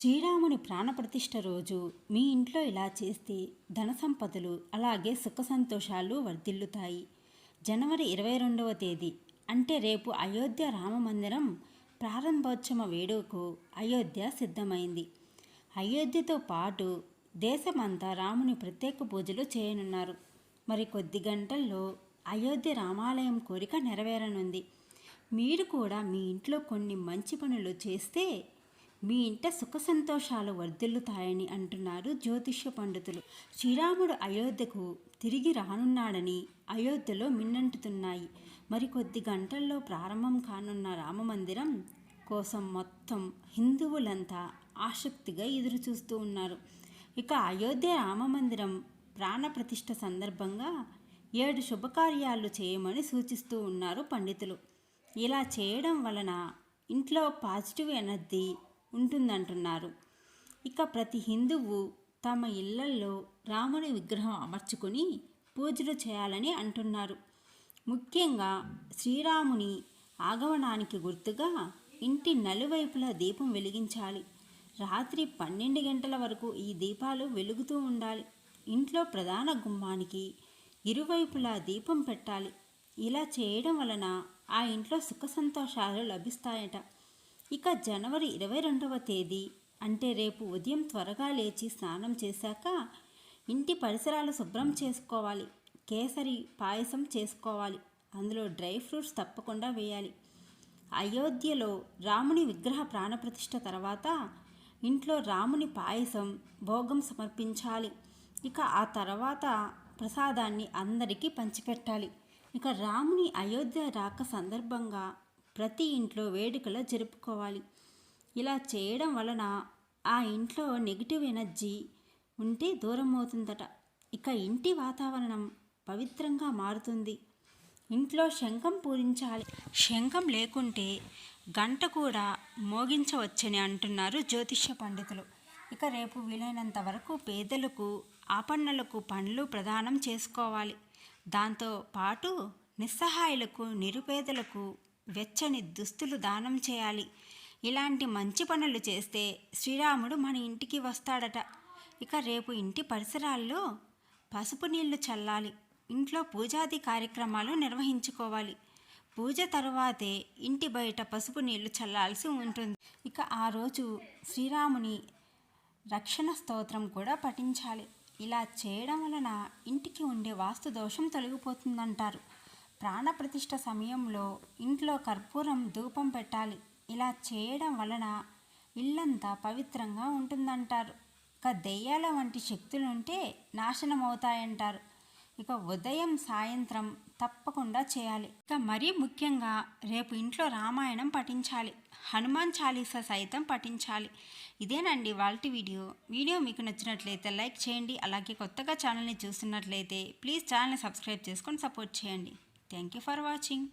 శ్రీరాముని ప్రాణప్రతిష్ఠ రోజు మీ ఇంట్లో ఇలా చేస్తే ధన సంపదలు అలాగే సుఖ సంతోషాలు వర్ధిల్లుతాయి. జనవరి 22వ తేదీ అంటే రేపు అయోధ్య రామమందిరం ప్రారంభోత్సవ వేడుకకు అయోధ్య సిద్ధమైంది. అయోధ్యతో పాటు దేశమంతా రాముని ప్రత్యేక పూజలు చేయనున్నారు. మరి కొద్ది గంటల్లో అయోధ్య రామాలయం కోరిక నెరవేరనుంది. మీరు కూడా మీ ఇంట్లో కొన్ని మంచి పనులు చేస్తే మీ ఇంట సుఖ సంతోషాలు వర్ధిల్లుతాయని అంటున్నారు జ్యోతిష్య పండితులు. శ్రీరాముడు అయోధ్యకు తిరిగి రానున్నాడని అయోధ్యలో మిన్నంటుతున్నాయి. మరికొద్ది గంటల్లో ప్రారంభం కానున్న రామమందిరం కోసం మొత్తం హిందువులంతా ఆసక్తిగా ఎదురుచూస్తూ ఉన్నారు. ఇక అయోధ్య రామమందిరం ప్రాణప్రతిష్ఠ సందర్భంగా 7 శుభకార్యాలు చేయమని సూచిస్తూ ఉన్నారు పండితులు. ఇలా చేయడం వలన ఇంట్లో పాజిటివ్ ఎనర్జీ ఉంటుందంటున్నారు. ఇక ప్రతి హిందువు తమ ఇళ్లల్లో రాముని విగ్రహం అమర్చుకొని పూజలు చేయాలని అంటున్నారు. ముఖ్యంగా శ్రీరాముని ఆగమనానికి గుర్తుగా ఇంటి నలువైపులా దీపం వెలిగించాలి. రాత్రి 12 గంటల వరకు ఈ దీపాలు వెలుగుతూ ఉండాలి. ఇంట్లో ప్రధాన గుమ్మానికి ఇరువైపులా దీపం పెట్టాలి. ఇలా చేయడం వలన ఆ ఇంట్లో సుఖ సంతోషాలు లభిస్తాయట. ఇక జనవరి 22వ తేదీ అంటే రేపు ఉదయం త్వరగా లేచి స్నానం చేశాక ఇంటి పరిసరాలు శుభ్రం చేసుకోవాలి. కేసరి పాయసం చేసుకోవాలి. అందులో డ్రై ఫ్రూట్స్ తప్పకుండా వేయాలి. అయోధ్యలో రాముని విగ్రహ ప్రాణప్రతిష్ఠ తర్వాత ఇంట్లో రాముని పాయసం భోగం సమర్పించాలి. ఇక ఆ తర్వాత ప్రసాదాన్ని అందరికీ పంచిపెట్టాలి. ఇక రాముని అయోధ్య రాక సందర్భంగా ప్రతి ఇంట్లో వేడుకలు జరుపుకోవాలి. ఇలా చేయడం వలన ఆ ఇంట్లో నెగిటివ్ ఎనర్జీ ఉంటే దూరం అవుతుందట. ఇక ఇంటి వాతావరణం పవిత్రంగా మారుతుంది. ఇంట్లో శంఖం పూరించాలి. శంఖం లేకుంటే గంట కూడా మోగించవచ్చని అంటున్నారు జ్యోతిష్య పండితులు. ఇక రేపు వీలైనంత వరకు పేదలకు ఆపన్నులకు పండ్లు ప్రదానం చేసుకోవాలి. దాంతో పాటు నిస్సహాయులకు నిరుపేదలకు వెచ్చని దుస్తులు దానం చేయాలి. ఇలాంటి మంచి పనులు చేస్తే శ్రీరాముడు మన ఇంటికి వస్తాడట. ఇక రేపు ఇంటి పరిసరాల్లో పసుపు నీళ్లు చల్లాలి. ఇంట్లో పూజాది కార్యక్రమాలు నిర్వహించుకోవాలి. పూజ తరువాతే ఇంటి బయట పసుపు నీళ్లు చల్లాల్సి ఉంటుంది. ఇక ఆ రోజు శ్రీరాముని రక్షణ స్తోత్రం కూడా పఠించాలి. ఇలా చేయడం వలన ఇంటికి ఉండే వాస్తు దోషం తొలగిపోతుందంటారు. ప్రాణప్రతిష్ఠ సమయంలో ఇంట్లో కర్పూరం ధూపం పెట్టాలి. ఇలా చేయడం వలన ఇల్లంతా పవిత్రంగా ఉంటుందంటారు. ఇక దెయ్యాల వంటి శక్తులుంటే నాశనం అవుతాయంటారు. ఇక ఉదయం సాయంత్రం తప్పకుండా చేయాలి. ఇక మరీ ముఖ్యంగా రేపు ఇంట్లో రామాయణం పఠించాలి. హనుమాన్ చాలీసా సైతం పఠించాలి. ఇదేనండి ఇవాల్టి వీడియో మీకు నచ్చినట్లయితే లైక్ చేయండి. అలాగే కొత్తగా ఛానల్ని చూస్తున్నట్లయితే ప్లీజ్ ఛానల్ని సబ్స్క్రైబ్ చేసుకొని సపోర్ట్ చేయండి. Thank you for watching.